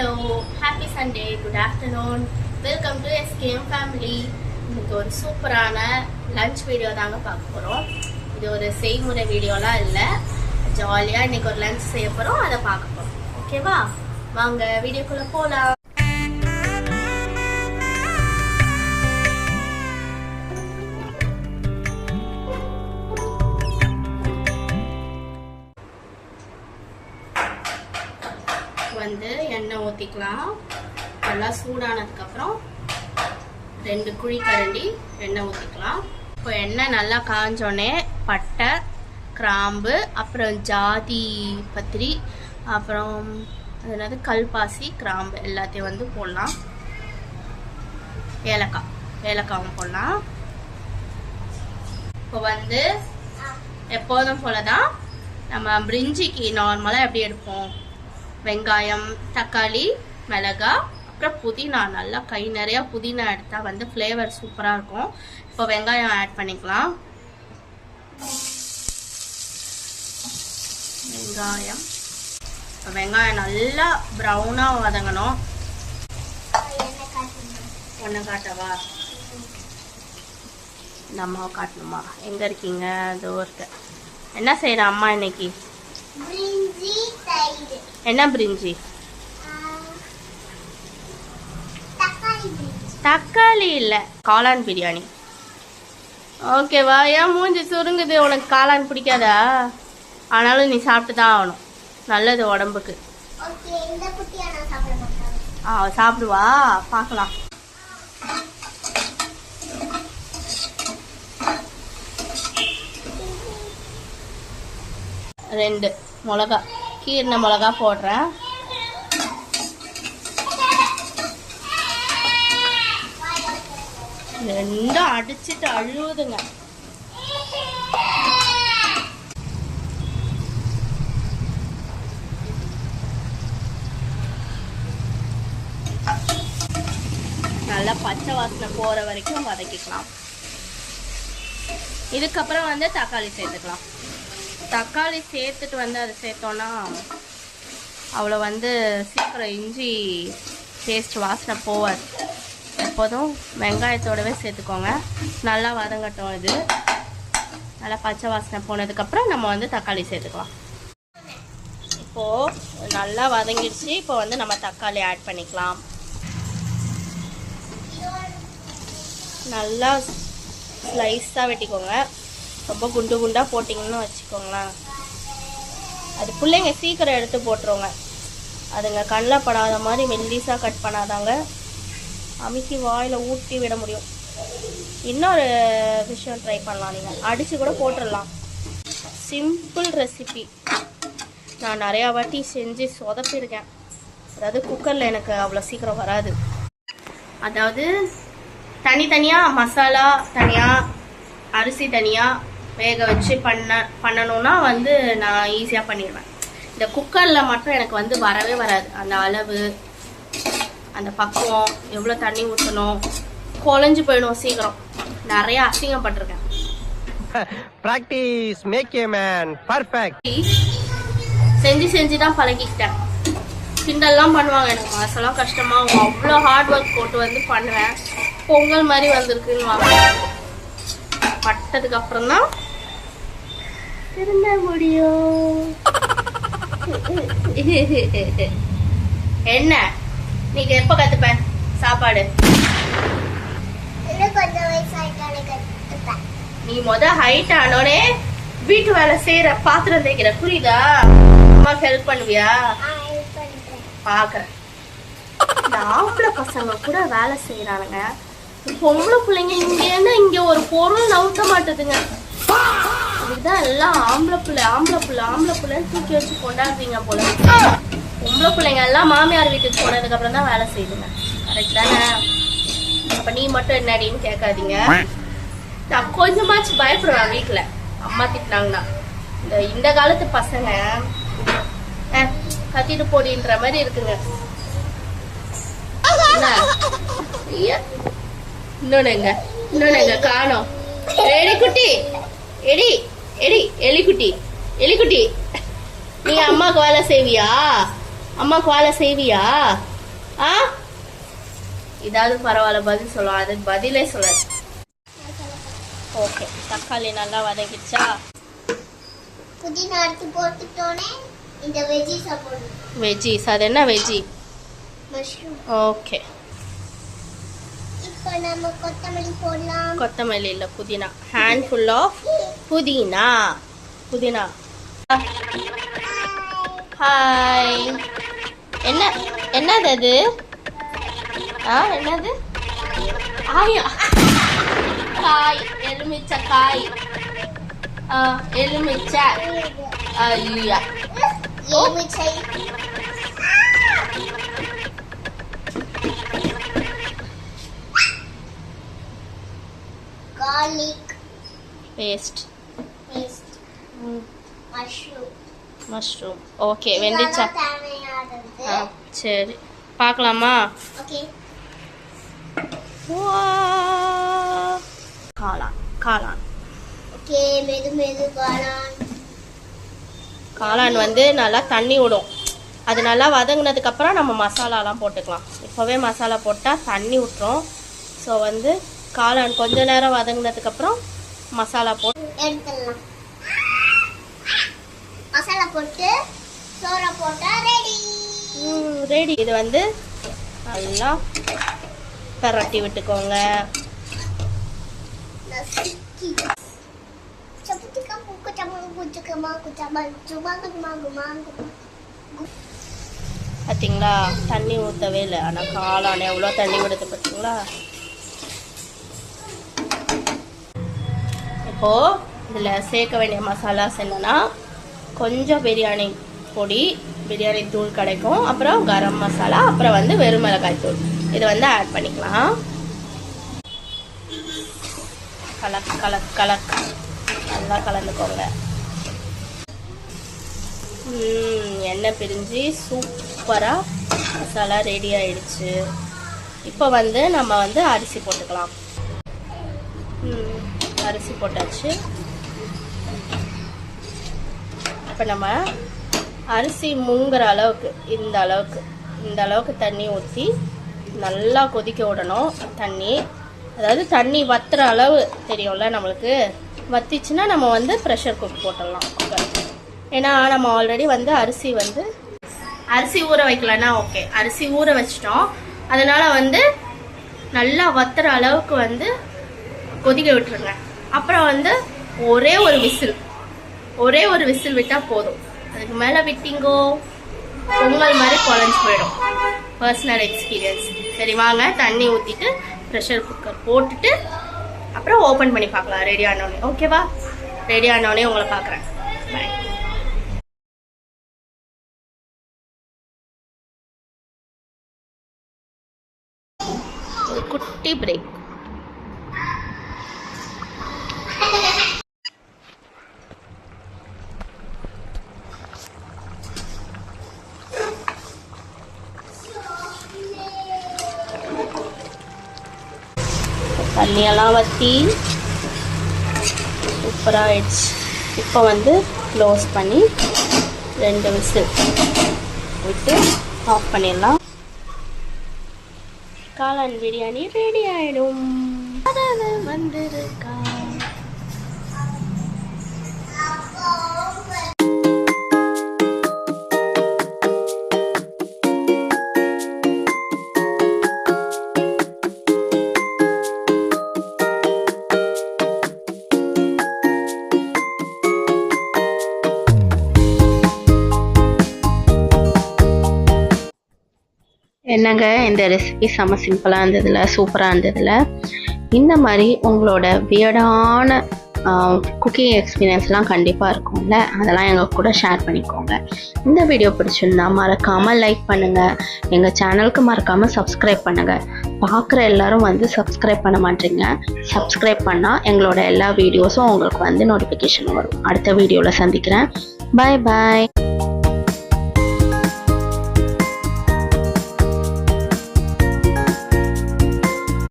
Hello, happy Sunday, good afternoon. Welcome to SKM family. இன்னைக்கு ஒரு சூப்பரான லஞ்ச் வீடியோ தாங்க பார்க்க போறோம். இது ஒரு செய்முறை வீடியோலாம் இல்ல. ஜாலியா இன்னைக்கு ஒரு லஞ்ச் செய்ய போறோம், அதை பார்க்க போறோம். ஓகேவா? வாங்க வீடியோக்குள்ள போலாம். வந்து எண்ணெய் ஊற்றிக்கலாம். நல்லா சூடானதுக்கு அப்புறம் 2 குழிக்கரண்டி எண்ணெய் ஊற்றிக்கலாம். இப்போ எண்ணெய் நல்லா காஞ்சோடனே பட்டை, கிராம்பு, அப்புறம் ஜாதி பத்திரி, அப்புறம் அதாவது கல்பாசி, கிராம்பு எல்லாத்தையும் வந்து போடலாம். ஏலக்காவும் போடலாம். இப்போ வந்து எப்போதும் போலதான் நம்ம பிரிஞ்சிக்கு நார்மலாக எப்படி எடுப்போம், வெங்காயம், தக்காளி, மிளகாய், அப்புறம் புதினா. நல்லா கை நிறையா புதினா எடுத்தால் வந்து ஃப்ளேவர் சூப்பராக இருக்கும். இப்போ வெங்காயம் ஆட் பண்ணிக்கலாம். வெங்காயம் நல்லா ப்ரௌனாக வதங்கணும். ஒன்று காட்டவா? இந்த அம்மாவை காட்டணுமா? எங்கே இருக்கீங்க? அதோ இருக்க. என்ன செய்கிற அம்மா இன்னைக்கு? என்ன பிரிஞ்சி? தக்காளி இல்ல, காளான் பிரியாணி. ஓகேவா? ஏன் மூஞ்சி சுருங்குது? உனக்கு காளான் பிடிக்காதா? ஆனாலும் நீ சாப்பிட்டு தான் ஆகணும், நல்லது உடம்புக்கு. சாப்பிடுவா, பார்க்கலாம். ரெண்டு மிளகா, கீர்ன மிளகா போடுறேன். ரெண்டும் அடிச்சுட்டு அழுவுதுங்க. நல்லா பச்சை வாசனை போற வரைக்கும் வதக்கிக்கலாம். இதுக்கப்புறம் வந்து தக்காளி சேர்த்துக்கலாம். தக்காளி சேர்த்துட்டு வந்து அதை சேர்த்தோன்னா அவ்வளோ வந்து சீக்கிரம் இஞ்சி டேஸ்ட் வாசனை போவாது. எப்போதும் வெங்காயத்தோடவே சேர்த்துக்கோங்க. நல்லா வதங்கட்டும். இது நல்லா பச்சை வாசனை போனதுக்கப்புறம் நம்ம வந்து தக்காளி சேர்த்துக்கலாம். இப்போது நல்லா வதங்கிடுச்சு. இப்போ வந்து நம்ம தக்காளி ஆட் பண்ணிக்கலாம். நல்லா ஸ்லைஸாக வெட்டிக்கோங்க. ரொம்ப குண்டு குண்டாக போட்டிங்கன்னு வச்சுக்கோங்களேன், அது பிள்ளைங்க சீக்கிரம் எடுத்து போட்டுருவோங்க. அதுங்க கண்ணில் படாத மாதிரி மெல்லிஸாக கட் பண்ணாதாங்க அமுக்கி வாயில் ஊட்டி விட முடியும். இன்னொரு விஷயம் ட்ரை பண்ணலாம், நீங்கள் அடித்து கூட போட்டுடலாம். சிம்பிள் ரெசிபி, நான் நிறையா வாட்டி செஞ்சு சொதப்பிருக்கேன். அதாவது குக்கரில் எனக்கு அவ்வளோ சீக்கிரம் வராது. அதாவது தனித்தனியாக மசாலா தனியாக, அரிசி தனியாக வேக வச்சு பண்ணணும்னா வந்து நான் ஈஸியாக பண்ணிடுவேன். இந்த குக்கரில் மட்டும் எனக்கு வந்து வரவே வராது. அந்த அளவு, அந்த பக்குவம், எவ்வளோ தண்ணி ஊற்றணும், குழஞ்சு போயிடும் சீக்கிரம். நிறைய அசிங்கப்பட்டிருக்கேன். Practice make a man perfect. செஞ்சு தான் பழகிக்கிட்டேன். கிண்டல்லாம் பண்ணுவாங்க, எனக்கு மனசெல்லாம் கஷ்டமாகும். அவ்வளோ ஹார்ட் ஒர்க் போட்டு வந்து பண்ணுவேன். பொங்கல் மாதிரி வந்திருக்குன்னு வாங்க. பட்டதுக்கு அப்புறம் தான் திருந்த முடியும். என்ன நீங்க எப்ப கத்துப்ப சாப்பாடு? நீ ஹைட் ஆனோடனே வீட்டு வேலை செய்யற, பாத்திரம் தேய்க்கிற, புரியுதா? அம்மா ஹெல்ப் பண்ணுவியா? பாக்குறேன். இந்த ஆம்பளை பசங்க கூட வேலை செய்யறானுங்க. பொம்பளை பிள்ளைங்க இங்க ஒரு பொருள் நவுத்த மாட்டுதுங்க. இதுதான் எல்லாம் ஆம்பளை பிள்ளைன்னு தூக்கி வச்சு கொண்டாடுறீங்க போல. பொம்பளை பிள்ளைங்க எல்லாம் மாமியார் வீட்டுக்கு போனதுக்கு அப்புறம் தான் வேலை செய்யுதுங்க. கரெக்ட் தானே? அப்ப நீ மட்டும் என்னடின்னு கேட்காதீங்க. நான் கொஞ்சமாச்சு பயப்படுவேன் வீட்டுல அம்மா திட்டினாங்கன்னா. இந்த காலத்து பசங்க கத்திட்டு போடின்ற மாதிரி இருக்குங்க. இன்னொன்னு காணோம். எலிக்குட்டி, எலிக்குட்டி, நீ அம்மாக்கு வேலை செய்வியா? அம்மாக்கு வேலை செய்வியா? ஆ, இதாவது பரவாயில்ல, பதில் சொல்லலாம். அதுக்கு பதிலே சொல்ல. ஓகே, தக்காளி நல்லா வதக்கிடுச்சா? புதினா எடுத்து போட்டுட்டோனே இந்த வெஜ்ஜீஸ் போடணும். வெஜ்ஜீஸ், அது என்ன வெஜ்ஜி? மஷ்ரூம். ஓகே, இப்போ நம்ம கொத்தமல்லி போடலாம். கொத்தமல்லி இல்லை, புதினா. ஹேண்ட் ஃபுல் ஆஃப் புதினா. புதினா. ஹாய். என்னது அது? என்னது? ஆயா, காய், எலுமிச்சை காய். எலுமிச்சை. ஐயா, எலுமிச்சை. garlic paste. Mushroom. Mushroom. Okay, வெந்துச்சா? தேவையானது. சரி, பார்க்கலாமா? ஓகே. காளான். காளான். ஓகே, மெது காளான். காளான் வந்து நல்லா தண்ணி விடும். அது நல்லா வதங்கினதுக்கு அப்புறம் நம்ம மசாலாலாம் போட்டுக்கலாம். இப்போவே மசாலா போட்டால் தண்ணி விட்டுரும். ஸோ வந்து காளான் கொஞ்ச நேரம் வதங்கினதுக்கு அப்புறம் மசாலா போட்டு எடுத்துடலாம். மசாலா போட்டு சோறா போட்டா ரெடி. ரெடி. இது வந்து நல்லா பரட்டி விட்டுக்கோங்க. பார்த்தீங்களா, தண்ணி ஊற்றவே இல்லை. ஆனால் காளான் எவ்வளோ தண்ணி விடுது பார்த்தீங்களா? இப்போது இதில் சேர்க்க வேண்டிய மசாலாஸ் என்னென்னா, கொஞ்சம் பிரியாணி பொடி, பிரியாணி தூள் கிடைக்கும், அப்புறம் கரம் மசாலா, அப்புறம் வந்து வெறும் மிளகாய் தூள். இது வந்து ஆட் பண்ணிக்கலாம். கலக் நல்லா கலந்துக்கோங்க. எண்ணெய் பிரிஞ்சு சூப்பராக மசாலா ரெடி ஆயிடுச்சு. இப்போ வந்து நம்ம வந்து அரிசி போட்டுக்கலாம். அரிசி போட்டாச்சு. இப்போ நம்ம அரிசி முங்குற அளவுக்கு இந்த அளவுக்கு தண்ணி ஊற்றி நல்லா கொதிக்க விடணும். அதாவது தண்ணி வத்துற அளவு தெரியும்ல நம்மளுக்கு. வத்திச்சுன்னா நம்ம வந்து ப்ரெஷர் குக் போட்டுடலாம். ஏன்னா நம்ம ஆல்ரெடி வந்து அரிசி ஊற வைக்கலன்னா ஓகே, அரிசி ஊற வச்சிட்டோம். அதனால வந்து நல்லா வத்துற அளவுக்கு வந்து கொதிக்க விட்டுருங்க. அப்புறம் வந்து ஒரே ஒரு விசில் விட்டால் போதும். அதுக்கு மேலே விட்டிங்கோ பொங்கல் மாதிரி குழஞ்சி போயிடும். Personal experience. சரி, வாங்க தண்ணி ஊற்றிட்டு ப்ரெஷர் குக்கர் போட்டுட்டு அப்புறம் ஓப்பன் பண்ணி பார்க்கலாம் ரெடி ஆனோடனே. ஓகேவா? ரெடி ஆனோடனே உங்களை பார்க்குறேன். பாய். ஒரு குட்டி பிரேக். தண்ணியெல்லாம் வற்றி சூப்பராக ஆயிடுச்சு. இப்போ வந்து க்ளோஸ் பண்ணி 2 விசில் விட்டு ஆஃப் பண்ணிடலாம். காளான் பிரியாணி ரெடி ஆகிடும். வந்துருக்கா. என்னங்க, இந்த ரெசிபி செம்ம சிம்பிளாக இருந்ததில்ல, சூப்பராக இருந்ததில்ல. இந்த மாதிரி உங்களோட வியர்டான குக்கிங் எக்ஸ்பீரியன்ஸ்லாம் கண்டிப்பாக இருக்கும்ல, அதெல்லாம் எங்கள் கூட ஷேர் பண்ணிக்கோங்க. இந்த வீடியோ பிடிச்சிருந்தா மறக்காமல் லைக் பண்ணுங்கள். எங்கள் சேனலுக்கு மறக்காமல் சப்ஸ்கிரைப் பண்ணுங்கள். பார்க்குற எல்லாரும் வந்து சப்ஸ்கிரைப் பண்ண மாட்டீங்க. சப்ஸ்கிரைப் பண்ணால் எங்களோட எல்லா வீடியோஸும் உங்களுக்கு வந்து நோட்டிஃபிகேஷன் வரும். அடுத்த வீடியோவில் சந்திக்கிறேன். பாய் பாய்.